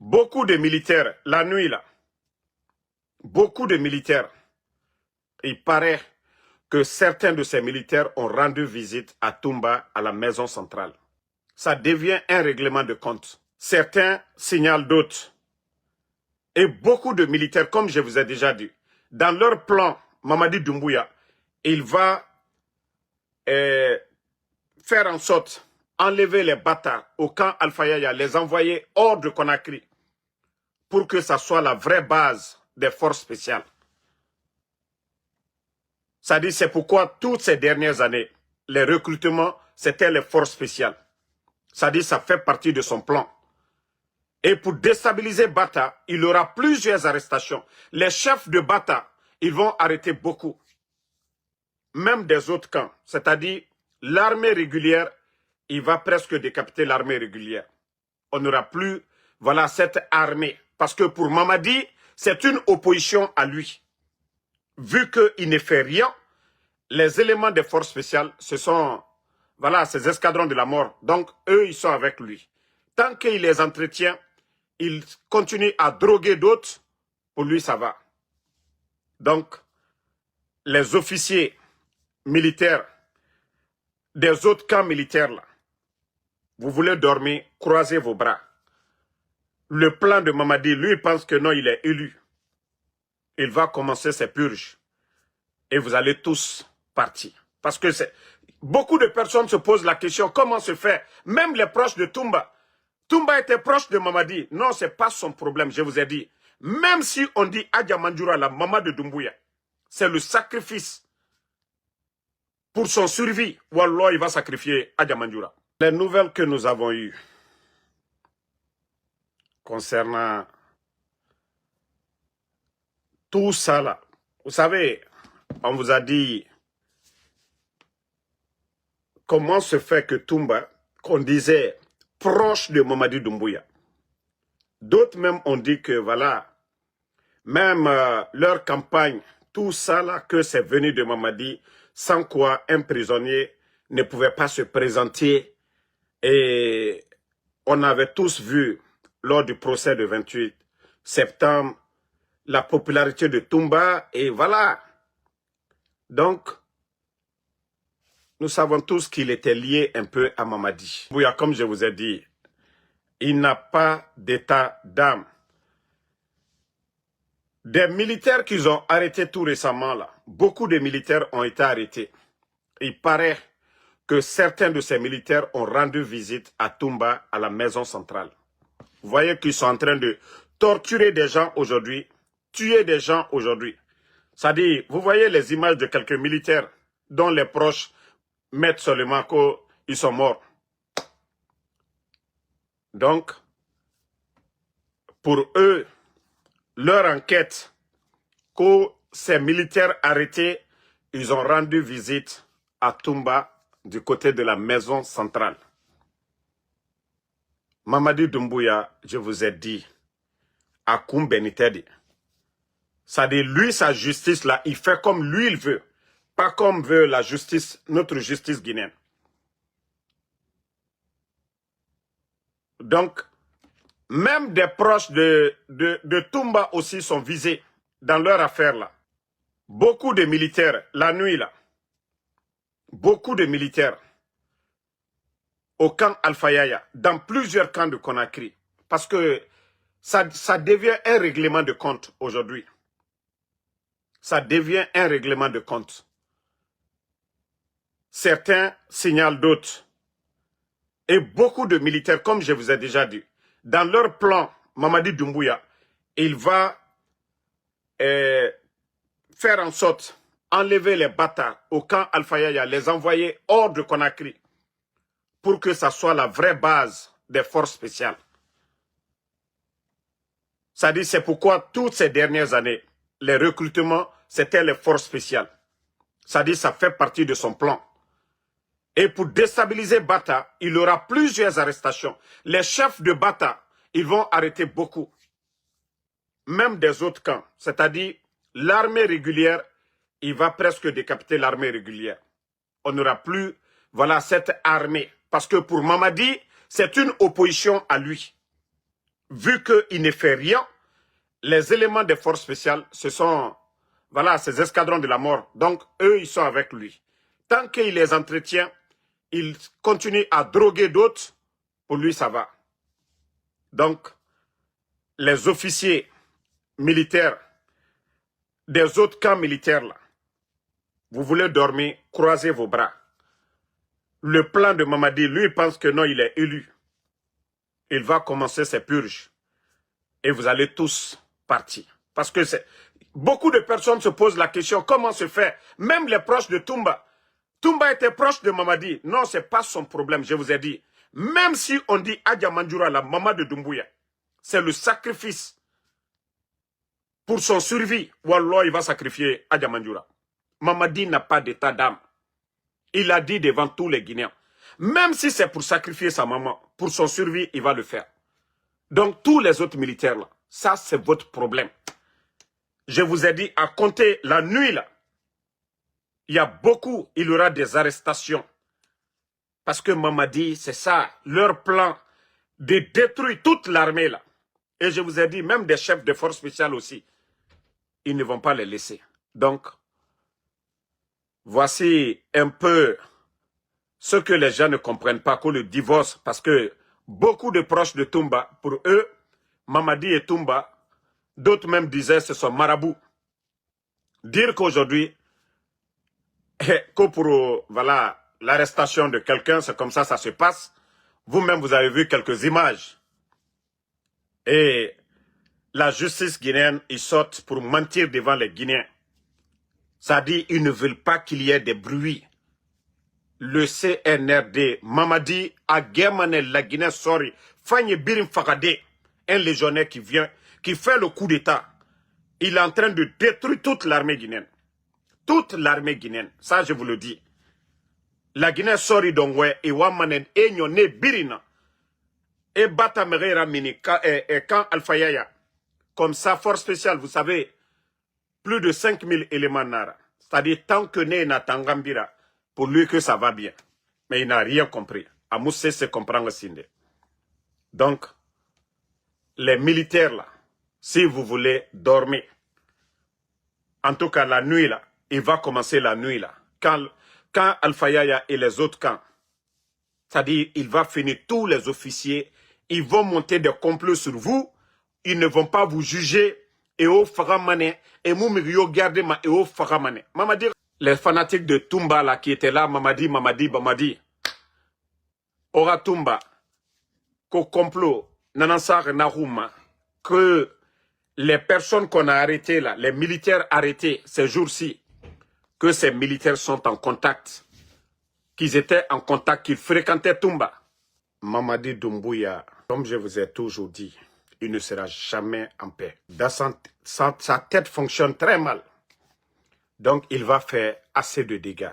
Beaucoup de militaires, la nuit là, beaucoup de militaires, il paraît que certains de ces militaires ont rendu visite à Toumba, à la maison centrale. Ça devient un règlement de compte. Certains signalent d'autres. Et beaucoup de militaires, comme je vous ai déjà dit, dans leur plan, Mamadi Doumbouya, il va faire en sorte enlever les bâtards au camp Alpha Yaya, les envoyer hors de Conakry pour que ça soit la vraie base des forces spéciales. Ça dit, c'est pourquoi toutes ces dernières années, les recrutements, c'était les forces spéciales. Ça dit, ça fait partie de son plan. Et pour déstabiliser Bata, il y aura plusieurs arrestations. Les chefs de Bata, ils vont arrêter beaucoup. Même des autres camps. C'est-à-dire, l'armée régulière, il va presque décapiter l'armée régulière. On n'aura plus, voilà, cette armée. Parce que pour Mamadi, c'est une opposition à lui. Vu qu'il ne fait rien, les éléments des forces spéciales, ce sont, voilà, ces escadrons de la mort. Donc, eux, ils sont avec lui. Tant qu'il les entretient, il continue à droguer d'autres, pour lui, ça va. Donc, les officiers militaires des autres camps militaires, là, vous voulez dormir, croisez vos bras. Le plan de Mamadi, lui, il pense que non, il est élu. Il va commencer ses purges. Et vous allez tous partir. Parce que beaucoup de personnes se posent la question, comment se fait, même les proches de Toumba. Toumba était proche de Mamadi. Non, ce n'est pas son problème, je vous ai dit. Même si on dit Adja Mandjoura, la maman de Doumbouya, c'est le sacrifice pour son survie. Wallah, il va sacrifier Adja Mandjoura. Les nouvelles que nous avons eues concernant tout ça là, vous savez, on vous a dit comment se fait que Toumba, qu'on disait proche de Mamadi Doumbouya, d'autres même ont dit que voilà, même leur campagne, tout ça là, que c'est venu de Mamadi, sans quoi un prisonnier ne pouvait pas se présenter. Et on avait tous vu, lors du procès de 28 septembre, la popularité de Toumba, et voilà. Donc, nous savons tous qu'il était lié un peu à Mamadi. Doumbouya, comme je vous ai dit, il n'a pas d'état d'âme. Des militaires qu'ils ont arrêtés tout récemment, là, beaucoup de militaires ont été arrêtés. Il paraît que certains de ces militaires ont rendu visite à Toumba, à la maison centrale. Vous voyez qu'ils sont en train de torturer des gens aujourd'hui, tuer des gens aujourd'hui. C'est-à-dire, vous voyez les images de quelques militaires dont les proches mettent seulement qu'ils sont morts. Donc, pour eux, leur enquête, que ces militaires arrêtés, ils ont rendu visite à Toumba du côté de la maison centrale. Mamadi Doumbouya, je vous ai dit, à Koumbenitedi. C'est-à-dire, lui, sa justice là, il fait comme lui il veut. Pas comme veut la justice, notre justice guinéenne. Donc, même des proches de Toumba aussi sont visés dans leur affaire là. Beaucoup de militaires, la nuit là, beaucoup de militaires au camp Alpha Yaya, dans plusieurs camps de Conakry. Parce que ça devient un règlement de compte aujourd'hui. Ça devient un règlement de compte. Certains signalent d'autres. Et beaucoup de militaires, comme je vous ai déjà dit, dans leur plan, Mamadi Doumbouya, il va faire en sorte enlever les bâtards au camp Alpha Yaya, les envoyer hors de Conakry pour que ça soit la vraie base des forces spéciales. Ça dit, c'est pourquoi toutes ces dernières années, les recrutements, c'était les forces spéciales. Ça dit, ça fait partie de son plan. Et pour déstabiliser Bata, il y aura plusieurs arrestations. Les chefs de Bata, ils vont arrêter beaucoup. Même des autres camps. C'est-à-dire, l'armée régulière, il va presque décapiter l'armée régulière. On n'aura plus, voilà, cette armée. Parce que pour Mamadi, c'est une opposition à lui. vu qu'il ne fait rien, les éléments des forces spéciales, ce sont, voilà, ces escadrons de la mort. Donc, eux, ils sont avec lui. Tant qu'il les entretient, il continue à droguer d'autres, pour lui, ça va. Donc, les officiers militaires des autres camps militaires, là, vous voulez dormir, croisez vos bras. Le plan de Mamadi, lui, il pense que non, il est élu. Il va commencer ses purges. Et vous allez tous partir. Parce que beaucoup de personnes se posent la question, comment se fait? Même les proches de Toumba. Toumba était proche de Mamadi. Non, ce n'est pas son problème, je vous ai dit. Même si on dit Adja Mandjoura, la maman de Doumbouya, c'est le sacrifice pour son survie. Wallah, il va sacrifier Adja Mandjoura. Mamadi n'a pas d'état d'âme. Il a dit devant tous les Guinéens. Même si c'est pour sacrifier sa maman, pour son survie, il va le faire. Donc, tous les autres militaires, là, ça, c'est votre problème. Je vous ai dit, à compter la nuit, là, il y a beaucoup, il y aura des arrestations. Parce que Mamadi, c'est ça, leur plan de détruire toute l'armée, là. Et je vous ai dit, même des chefs de forces spéciales aussi, ils ne vont pas les laisser. Donc, voici un peu ce que les gens ne comprennent pas, que le divorce, parce que beaucoup de proches de Toumba, pour eux, Mamadi et Toumba, d'autres même disaient ce sont marabouts. Dire qu'aujourd'hui, que pour voilà, l'arrestation de quelqu'un, c'est comme ça se passe. Vous-même, vous avez vu quelques images. Et la justice guinéenne, ils sortent pour mentir devant les Guinéens. Ça dit, ils ne veulent pas qu'il y ait des bruits. Le CNRD, Mamadi Aguemane, la Guinée, sorry, Fanye Birim Fakade, un légionnaire qui vient, qui fait le coup d'État. Il est en train de détruire toute l'armée guinéenne. Toute l'armée guinéenne, ça je vous le dis. La Guinée sorry dongwe, et Wamanen, et Nyone Birina, et Bata Merera Mini, et quand Alpha Yaya. Comme ça, force spéciale, vous savez, plus de 5000 éléments nara. C'est-à-dire, tant que né na Tangambira, pour lui que ça va bien. Mais il n'a rien compris. Amoussé se comprend le signe. Donc, les militaires là, si vous voulez dormir, en tout cas la nuit là, il va commencer la nuit là. Quand Alpha Yaya et les autres camps, c'est-à-dire, il va finir tous les officiers, ils vont monter des complots sur vous, ils ne vont pas vous juger, et au Faramane, et Moumirio Gardema, et au Faramane. Mamadi, les fanatiques de Toumba là, qui étaient là, Mamadi, Ora Toumba, qu'au complot, Nanansar Narouma, que les personnes qu'on a arrêtées là, les militaires arrêtés ces jours-ci, que ces militaires sont en contact, qu'ils étaient en contact, qu'ils fréquentaient Toumba. Mamadi Doumbouya, comme je vous ai toujours dit, il ne sera jamais en paix. Sa tête fonctionne très mal. Donc, il va faire assez de dégâts.